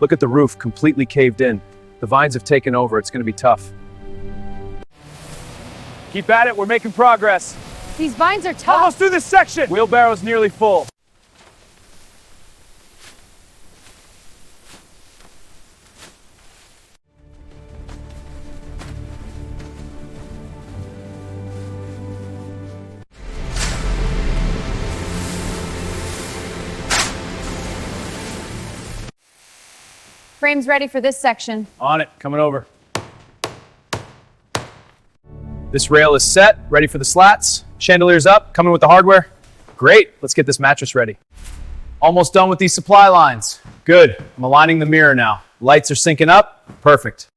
Look at the roof, completely caved in. The vines have taken over. It's going to be tough. Keep at it. We're making progress. These vines are tough. Almost through this section. Wheelbarrow's nearly full. Frame's ready for this section. On it, coming over. This rail is set, ready for the slats. Chandelier's up, coming with the hardware. Great, let's get this mattress ready. Almost done with these supply lines. Good, I'm aligning the mirror now. Lights are syncing up, perfect.